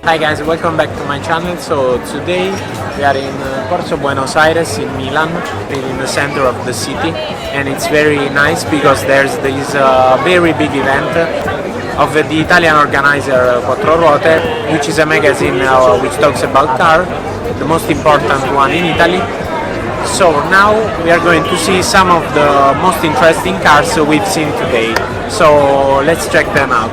Hi guys, welcome back to my channel. So today we are in Corso Buenos Aires in Milan, in the center of the city, and it's very nice because there's this very big event of the Italian organizer Quattroruote, which is a magazine which talks about car, the most important one in Italy. So now we are going to see some of the most interesting cars we've seen today. So let's check them out.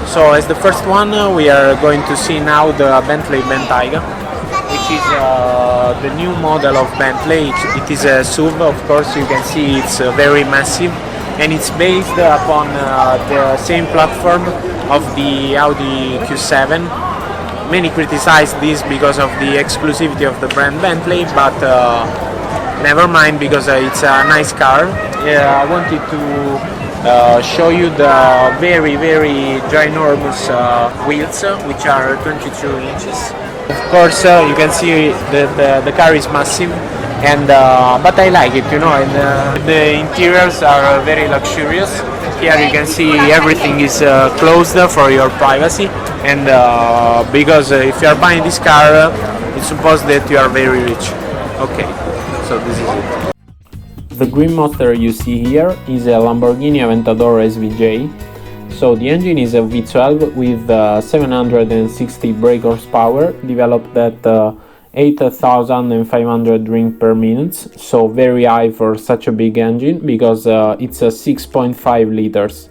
So as the first one, we are going to see now the Bentley Bentayga, which is the new model of Bentley. It is a SUV, of course. You can see it's very massive, and it's based upon the same platform of the Audi Q7. Many criticize this because of the exclusivity of the brand Bentley, but never mind, because it's a nice car. I wanted to show you the very ginormous wheels, which are 22 inches. Of course, you can see that the car is massive, and but I like it, you know, and the interiors are very luxurious. Here you can see everything is closed for your privacy, and because if you are buying this car, it's supposed that you are very rich. Okay, so this is it. The green monster you see here is a Lamborghini Aventador SVJ. So the engine is a V12 with 760 brake horsepower, developed at 8,500 rings per minute. So very high for such a big engine because it's a 6.5 liters.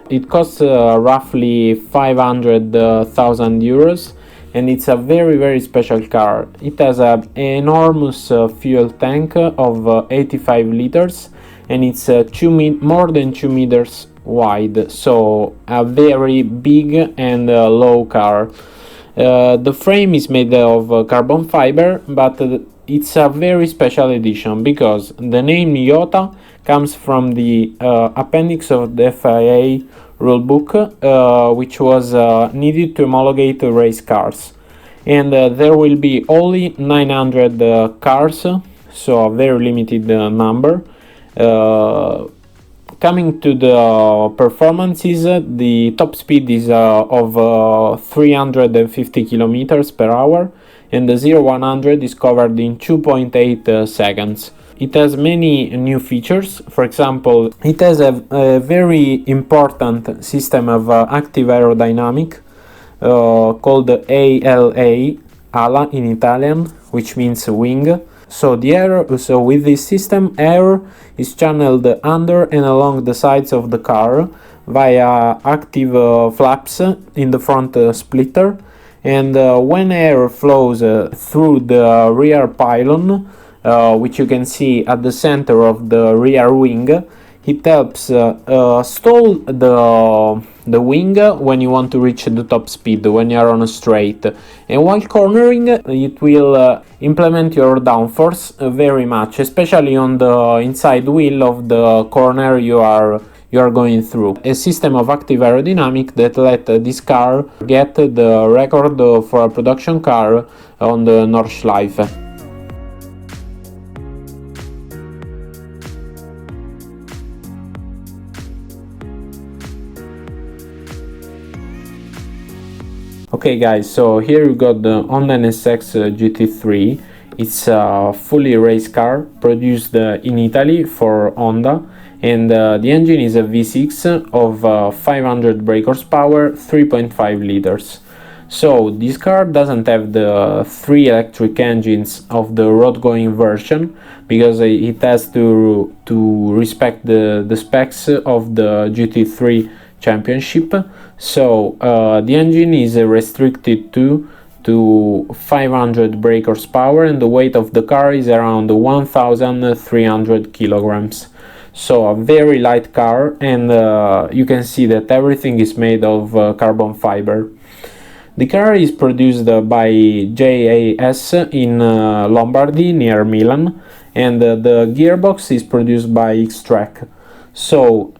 It costs roughly 500,000 euros. And it's a very special car. It has an enormous fuel tank of 85 liters, and it's more than 2 meters wide, so a very big and low car. The frame is made of carbon fiber, but it's a very special edition because the name Iota comes from the appendix of the FIA rulebook, which was needed to homologate race cars, and there will be only 900 cars, so a very limited number. Coming to the performances, the top speed is of 350 kilometers per hour, and the 0-100 is covered in 2.8 seconds. It has many new features. For example, it has a very important system of active aerodynamic called ALA in Italian, which means wing. So with this system, air is channeled under and along the sides of the car via active flaps in the front splitter, and when air flows through the rear pylon, which you can see at the center of the rear wing, it helps stall the wing when you want to reach the top speed, when you are on a straight. And while cornering, it will implement your downforce very much, especially on the inside wheel of the corner you are going through. A system of active aerodynamic that let this car get the record for a production car on the Nordschleife. Okay guys, so here you got the Honda NSX GT3. It's a fully race car produced in Italy for Honda, and the engine is a V6 of 500 brake horsepower, 3.5 liters. So this car doesn't have the 3 electric engines of the road-going version because it has to respect the specs of the GT3 championship. So the engine is restricted to 500 brake horsepower, and the weight of the car is around 1,300 kilograms. So a very light car, and you can see that everything is made of carbon fiber. The car is produced by JAS in Lombardy near Milan, and the gearbox is produced by X-Track. So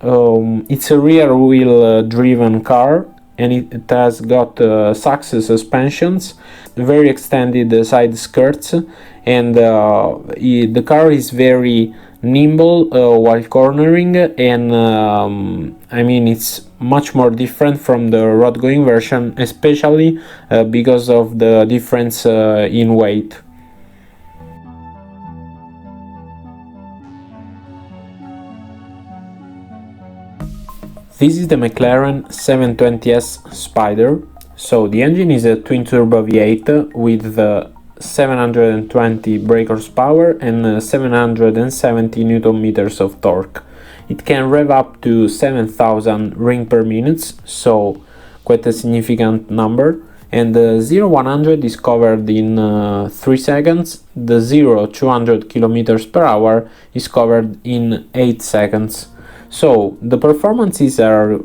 it's a rear wheel driven car, and it has got Sachs suspensions, very extended side skirts, and the car is very nimble while cornering, and I mean it's much more different from the road going version, especially because of the difference in weight. This is the McLaren 720S Spider. So the engine is a twin turbo V8 with 720 brake horsepower and 770 Newton meters of torque. It can rev up to 7000 ring per minute, so quite a significant number. And the 0-100 is covered in 3 seconds. The 0-200 kilometers per hour is covered in 8 seconds. So the performances are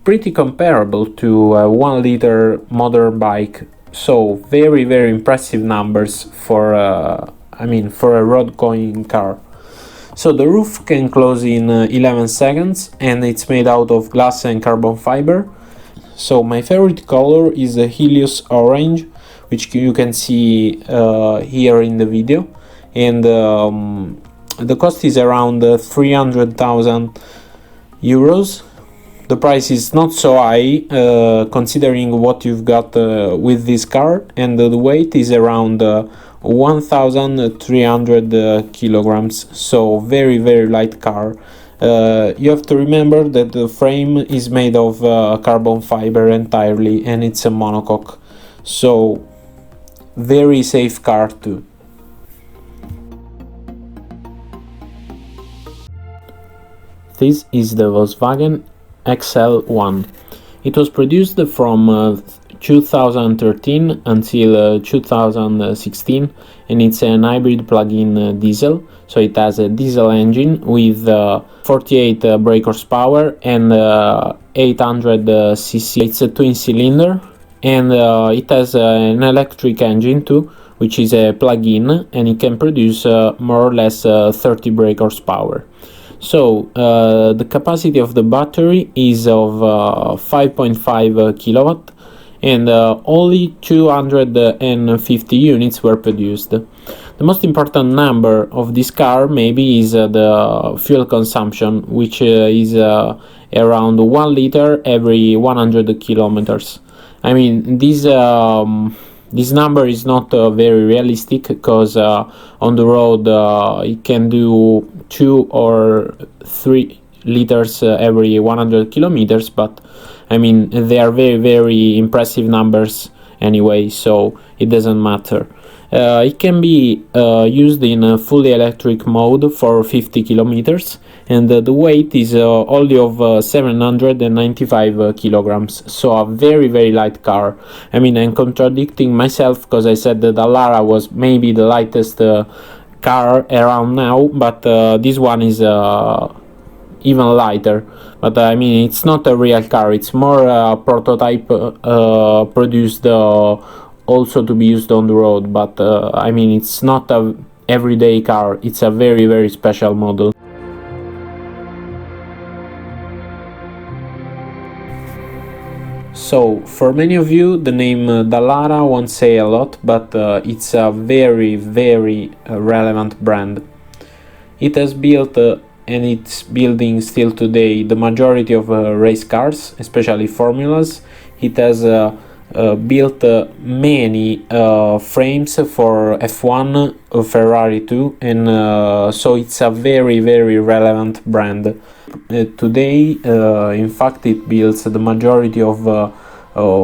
pretty comparable to a 1 liter modern bike. So very impressive numbers for for a road going car. So the roof can close in 11 seconds and it's made out of glass and carbon fiber. So my favorite color is the Helios orange, which you can see here in the video, and the cost is around 300,000 euros. The price is not so high considering what you've got with this car, and the weight is around 1300 kilograms, so very light car. You have to remember that the frame is made of carbon fiber entirely, and it's a monocoque, so very safe car too. This is the Volkswagen XL1. It was produced from 2013 until 2016, and it's an hybrid plug-in diesel. So it has a diesel engine with 48 brake horsepower and 800 cc. It's a twin cylinder, and it has an electric engine too, which is a plug-in, and it can produce more or less 30 brake horsepower. So the capacity of the battery is of 5.5 kilowatt, and only 250 units were produced. The most important number of this car maybe is the fuel consumption, which is around 1 liter every 100 kilometers. I mean, this number is not very realistic, because on the road it can do 2 or 3 liters every 100 kilometers, but I mean they are very impressive numbers anyway, so it doesn't matter. It can be used in a fully electric mode for 50 kilometers, and the weight is only of 795 kilograms, so a very light car. I mean, I'm contradicting myself because I said that Dallara was maybe the lightest car around now, but this one is even lighter. But I mean, it's not a real car, it's more a prototype produced also to be used on the road, but I mean, it's not a everyday car, it's a very special model. So for many of you the name Dallara won't say a lot, but it's a very relevant brand. It has built and it's building still today the majority of race cars, especially formulas. It has built many frames for F1, Ferrari too, and so it's a very relevant brand. Today, in fact, it builds the majority of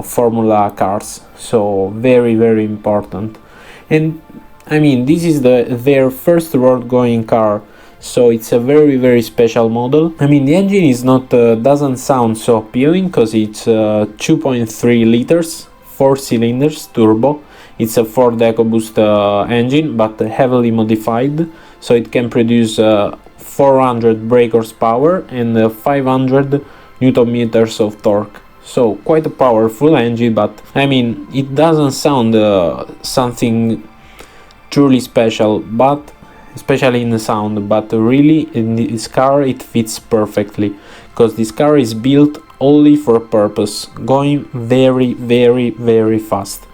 Formula cars, so very important. And I mean, this is their first road-going car, so it's a very special model. I mean, the engine is not doesn't sound so appealing because it's 2.3 liters, 4 cylinders, turbo. It's a Ford EcoBoost engine, but heavily modified, so it can produce 400 brake horsepower and 500 Newton meters of torque. So quite a powerful engine, but I mean, it doesn't sound something truly special, but especially in the sound, but really in this car it fits perfectly, because this car is built only for a purpose, going very fast.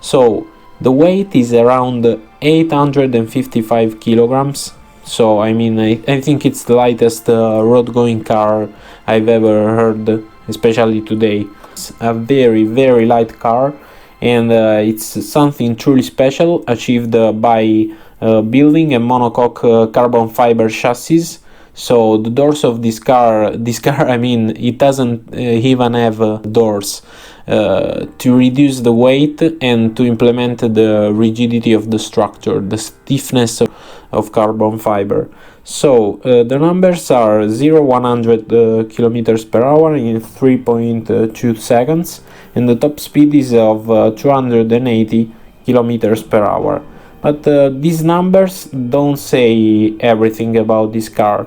So the weight is around 855 kilograms, So I mean, I think it's the lightest road going car I've ever heard, especially today. It's a very very light car, and it's something truly special achieved by building a monocoque carbon fiber chassis. So the doors of this car, I mean, it doesn't even have doors, to reduce the weight and to implement the rigidity of the structure, the stiffness of carbon fiber. So the numbers are 0-100 kilometers per hour in 3.2 seconds, and the top speed is of 280 kilometers per hour. But these numbers don't say everything about this car.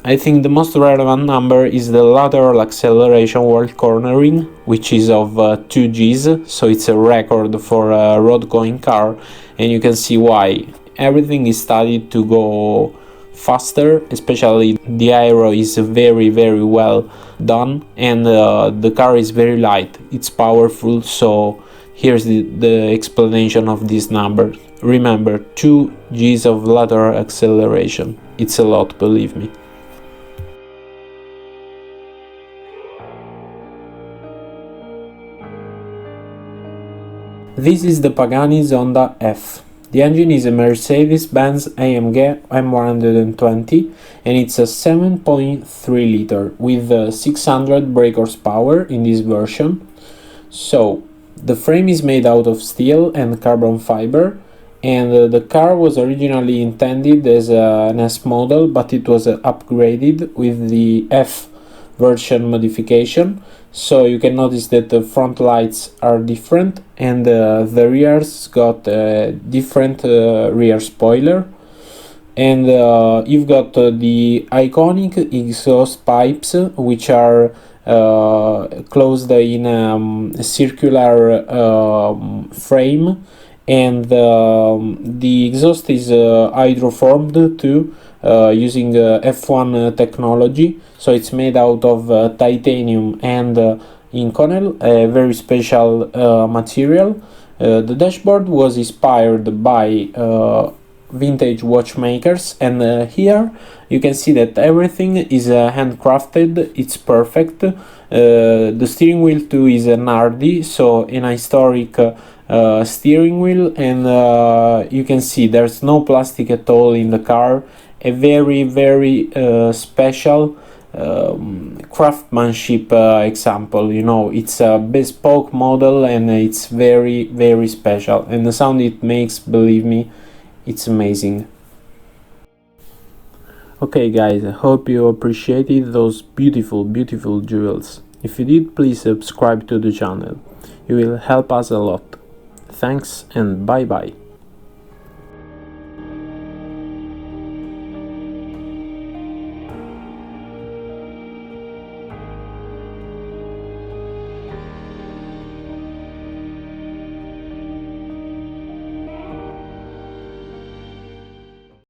I think the most relevant number is the lateral acceleration while cornering, which is of 2 Gs, so it's a record for a road going car, and you can see why. Everything is studied to go faster, especially the aero is very very well done, and the car is very light, it's powerful. So here's the explanation of this number. Remember, 2 Gs of lateral acceleration, it's a lot, believe me. This is the Pagani Zonda F. The engine is a Mercedes-Benz AMG M120, and it's a 7.3 liter with 600 brake horsepower in this version. So the frame is made out of steel and carbon fiber, and the car was originally intended as an S model, but it was upgraded with the F version modification. So you can notice that the front lights are different, and the rear's got a different rear spoiler, and you've got the iconic exhaust pipes, which are closed in a circular frame, and the exhaust is hydroformed too, using F1 technology. So it's made out of titanium and Inconel, a very special material. The dashboard was inspired by vintage watchmakers, and here you can see that everything is handcrafted, it's perfect. The steering wheel too is an RD, so an historic steering wheel, and you can see there's no plastic at all in the car. A very very special craftsmanship example, you know, it's a bespoke model, and it's very very special, and the sound it makes, believe me, it's amazing. Okay guys, I hope you appreciated those beautiful beautiful jewels. If you did, please subscribe to the channel, you will help us a lot. Thanks and bye bye.